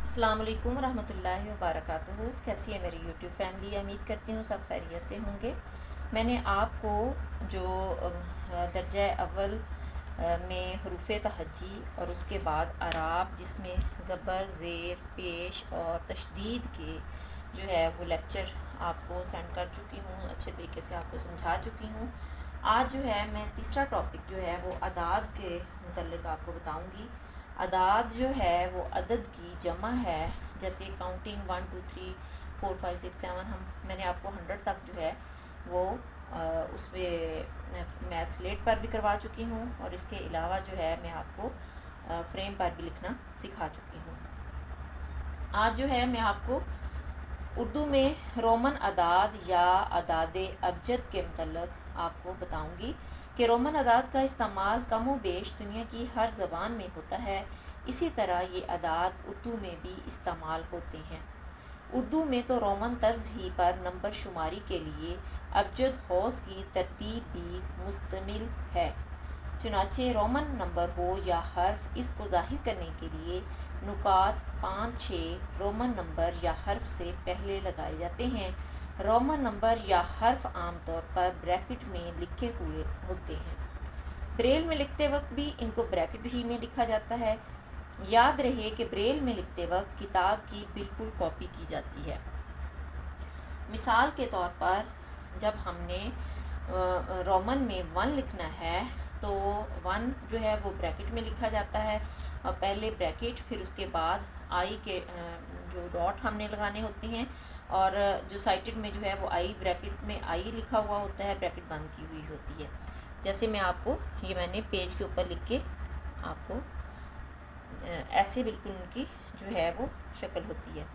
अस्सलाम वालेकुम रहमतुल्लाहि व बारकातुहू। कैसी है मेरी यूट्यूब फैमिली? उम्मीद करती हूँ सब खैरियत से होंगे। मैंने आपको जो दर्जा अव्वल में हरूफ तहज्जी और उसके बाद अराब जिसमें ज़बर ज़ेर पेश और तशदीद के जो है वो लेक्चर आपको सेंड कर चुकी हूँ, अच्छे तरीके से आपको समझा चुकी हूँ। आज जो है मैं तीसरा टॉपिक जो है वो अदाद के मुतल्लिक़ आपको बताऊँगी। अदाद जो है वो अदद की जमा है। जैसे काउंटिंग 1 2 3 4 5 6 7 मैंने आपको 100 तक जो है वो उस पर मैथ स्लेट पर भी करवा चुकी हूँ और इसके अलावा जो है मैं आपको फ्रेम पर भी लिखना सिखा चुकी हूँ। आज जो है मैं आपको उर्दू में रोमन अदाद या अदाद अबजद के मतलब आपको बताऊंगी कि रोमन अदाद का इस्तेमाल कम व बेश दुनिया की हर ज़बान में होता है। इसी तरह ये अदाद उर्दू में भी इस्तेमाल होते हैं। उर्दू में तो रोमन तर्ज ही पर नंबर शुमारी के लिए अबजद हौस की तरतीब भी मुश्तमिल है। चुनाचे रोमन नंबर हो या हर्फ, इसको ज़ाहिर करने के लिए नुकात 5-6 रोमन नंबर या हर्फ से पहले लगाए जाते हैं। रोमन नंबर या हर्फ आमतौर पर ब्रैकेट में लिखे हुए होते हैं। ब्रेल में लिखते वक्त भी इनको ब्रैकेट ही में लिखा जाता है। याद रहे कि ब्रेल में लिखते वक्त किताब की बिल्कुल कॉपी की जाती है। मिसाल के तौर पर जब हमने रोमन में 1 लिखना है तो 1 जो है वो ब्रैकेट में लिखा जाता है और पहले ब्रैकेट, फिर उसके बाद आई के जो डॉट हमने लगाने होते हैं और जो साइटेड में जो है वो आई ब्रैकेट में आई लिखा हुआ होता है, ब्रैकेट बंद की हुई होती है। जैसे मैं आपको ये मैंने पेज के ऊपर लिख के आपको ऐसे बिल्कुल उनकी जो है वो शक्ल होती है।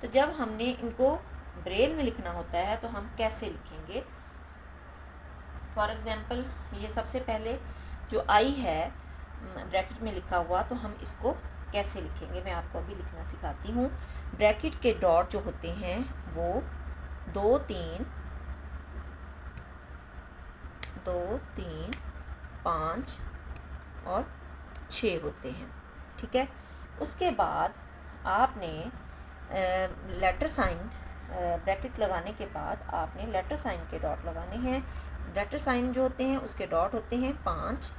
तो जब हमने इनको ब्रेल में लिखना होता है तो हम कैसे लिखेंगे? फॉर एग्ज़ाम्पल ये सबसे पहले जो आई है ब्रैकेट में लिखा हुआ, तो हम इसको कैसे लिखेंगे मैं आपको अभी लिखना सिखाती हूँ। ब्रैकेट के डॉट जो होते हैं वो 2 3 5 और 6 होते हैं, ठीक है। उसके बाद आपने लेटर साइन ब्रैकेट लगाने के बाद आपने लेटर साइन के डॉट लगाने हैं। लेटर साइन जो होते हैं उसके डॉट होते हैं 5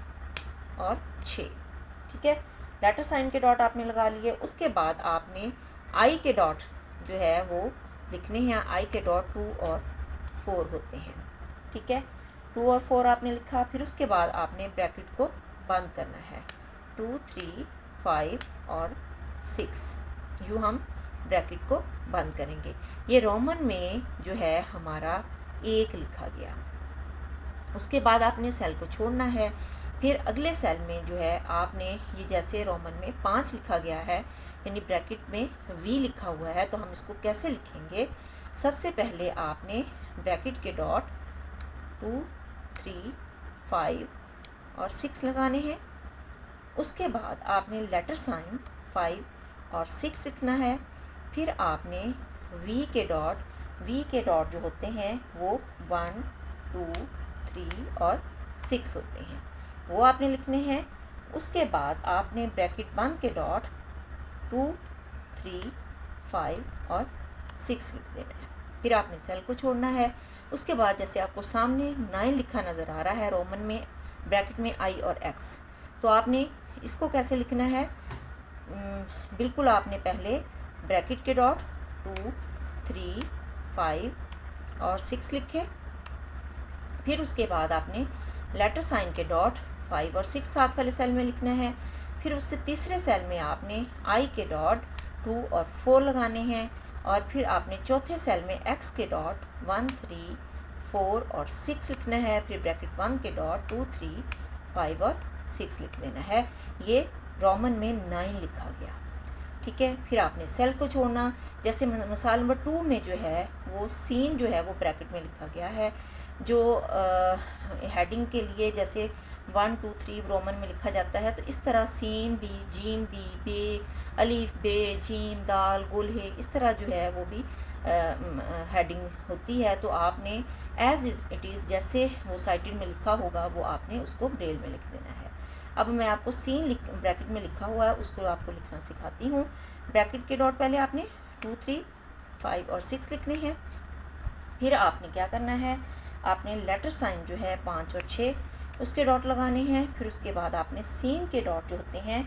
और 6, ठीक है। लेटर साइन के डॉट आपने लगा लिए। उसके बाद आपने आई के डॉट जो है वो लिखने हैं। आई के डॉट 2 और 4 होते हैं, ठीक है। 2 और 4 आपने लिखा। फिर उसके बाद आपने ब्रैकेट को बंद करना है। 2 3 5 और 6 यूँ हम ब्रैकेट को बंद करेंगे। ये रोमन में जो है हमारा 1 लिखा गया। उसके बाद आपने सेल को छोड़ना है। फिर अगले सेल में जो है आपने ये जैसे रोमन में 5 लिखा गया है यानी ब्रैकेट में वी लिखा हुआ है, तो हम इसको कैसे लिखेंगे? सबसे पहले आपने ब्रैकेट के डॉट 2 3 5 और 6 लगाने हैं। उसके बाद आपने लेटर साइन 5 और 6 लिखना है। फिर आपने वी के डॉट जो होते हैं वो 1 2 3 और 6 होते हैं, वो आपने लिखने हैं। उसके बाद आपने ब्रैकेट बंद के डॉट 2 3 5 और 6 लिख देना है। फिर आपने सेल को छोड़ना है। उसके बाद जैसे आपको सामने 9 लिखा नज़र आ रहा है रोमन में ब्रैकेट में आई और एक्स, तो आपने इसको कैसे लिखना है? बिल्कुल आपने पहले ब्रैकेट के डॉट 2 3 5 और 6 लिखे। फिर उसके बाद आपने लेटर साइन के डॉट 5 और 6 साथ वाले सेल में लिखना है। फिर उससे तीसरे सेल में आपने आई के डॉट 2 और 4 लगाने हैं और फिर आपने चौथे सेल में एक्स के डॉट 1 3 4 और 6 लिखना है। फिर ब्रैकेट 1 के डॉट 2 3 5 और 6 लिख देना है। ये रोमन में 9 लिखा गया, ठीक है। फिर आपने सेल को छोड़ना। जैसे मिसाल नंबर 2 में जो है वो सीन जो है वो ब्रैकेट में लिखा गया है। जो हेडिंग के लिए जैसे 1 2 3 रोमन में लिखा जाता है, तो इस तरह सीन बी, जीम बी, बे, अलीफ बे, जीम दाल गुल है, इस तरह जो है वो भी हेडिंग होती है। तो आपने एज इट इज़ जैसे वो साइटेड में लिखा होगा वो आपने उसको ब्रेल में लिख देना है। अब मैं आपको सीन ब्रैकेट में लिखा हुआ है उसको आपको लिखना सिखाती हूँ। ब्रैकेट के डॉट पहले आपने 2, 3, 5 और 6 लिखने हैं। फिर आपने क्या करना है, आपने लेटर साइन जो है 5 और 6 उसके डॉट लगाने हैं। फिर उसके बाद आपने सीन के डॉट जो होते हैं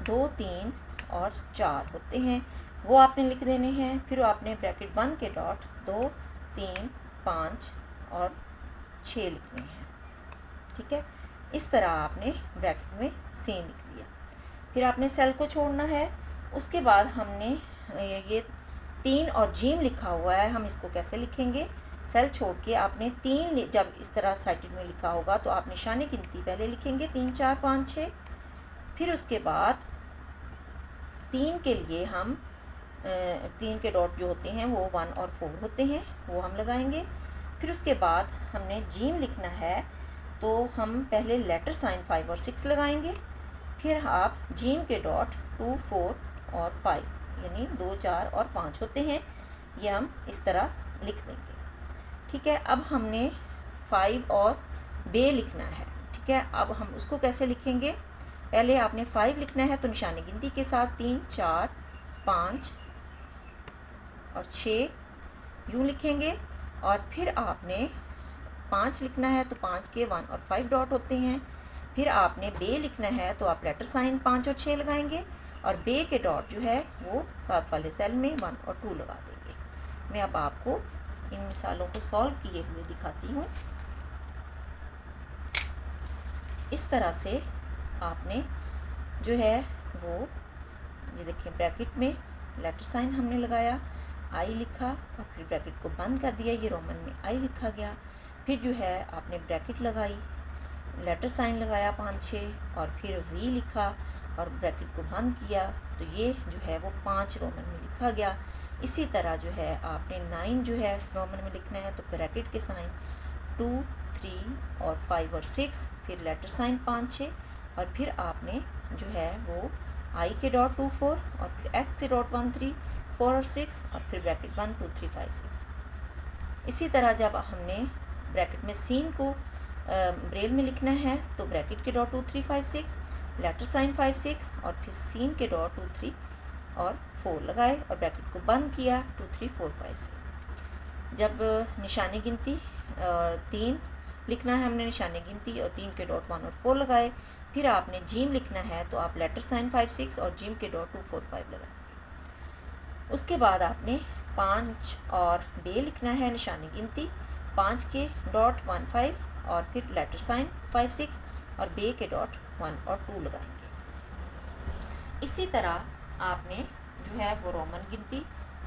2, 3 और 4 होते हैं वो आपने लिख देने हैं। फिर आपने ब्रैकेट बंद के डॉट 2, 3, 5 और 6 लिखने हैं। ठीक है, इस तरह आपने ब्रैकेट में सीन लिख दिया। फिर आपने सेल को छोड़ना है। उसके बाद हमने ये 3 और जीम लिखा हुआ है, हम इसको कैसे लिखेंगे, सेल छोड़ के आपने 3 जब इस तरह साइटेड में लिखा होगा तो आप निशाने गिनती पहले लिखेंगे 3, 4, 5, 6। फिर उसके बाद 3 के लिए हम 3 के डॉट जो होते हैं वो 1 और 4 होते हैं वो हम लगाएंगे। फिर उसके बाद हमने जीम लिखना है तो हम पहले लेटर साइन 5 और 6 लगाएंगे। फिर आप जीम के डॉट 2, 4 और 5 यानी 2, 4 और 5 होते हैं, ये हम इस तरह लिख देंगे। ठीक है, अब हमने 5 और बे लिखना है। ठीक है, अब हम उसको कैसे लिखेंगे, पहले आपने 5 लिखना है तो निशानी गिनती के साथ 3, 4, 5 और 6 यूँ लिखेंगे। और फिर आपने 5 लिखना है तो 5 के 1 और 5 डॉट होते हैं। फिर आपने बे लिखना है तो आप लेटर साइन 5 और 6 लगाएंगे और बे के डॉट जो है वो साथ वाले सेल में 1 और 2 लगा देंगे। मैं अब आपको इन मिसालों को सॉल्व किए हुए दिखाती हूँ। इस तरह से आपने जो है वो ये देखिए ब्रैकेट में लेटर साइन हमने लगाया, आई लिखा और फिर ब्रैकेट को बंद कर दिया, ये रोमन में आई लिखा गया। फिर जो है आपने ब्रैकेट लगाई, लेटर साइन लगाया 5, 6 और फिर वी लिखा और ब्रैकेट को बंद किया तो ये जो है वो 5 रोमन में लिखा गया। इसी तरह जो है आपने 9 जो है रोमन में लिखना है तो ब्रैकेट के साइन 2, 3 और 5 और 6, फिर लेटर साइन 5, 6 और फिर आपने जो है वो आई के डॉट 2, 4 और फिर एक्स के डॉट 1, 3, 4 और 6 और फिर ब्रैकेट 1, 2, 3, 5, 6। इसी तरह जब हमने ब्रैकेट में सीन को ब्रेल में लिखना है तो ब्रैकेट के डॉट 2, 3, 5, 6, लेटर साइन 5, 6 और फिर सीन के डॉट 2, 3 और 4 लगाए और ब्रैकेट को बंद किया 2, 3, 4, 5 से। जब निशानी गिनती 3 लिखना है हमने निशानी गिनती और 3 के डॉट 1 और 4 लगाए। फिर आपने जीम लिखना है तो आप लेटर साइन 5, 6 और जीम के डॉट 2, 4, 5 लगाए। उसके बाद आपने 5 और बे लिखना है निशानी गिनती 5 के डॉट 1, 5 और फिर लेटर साइन 5, 6 और बे के डॉट 1 और 2 लगाएंगे। इसी तरह आपने जो है वो रोमन गिनती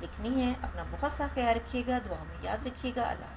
लिखनी है। अपना बहुत सा ख्याल रखिएगा, दुआ में याद रखिएगा। अल्लाह।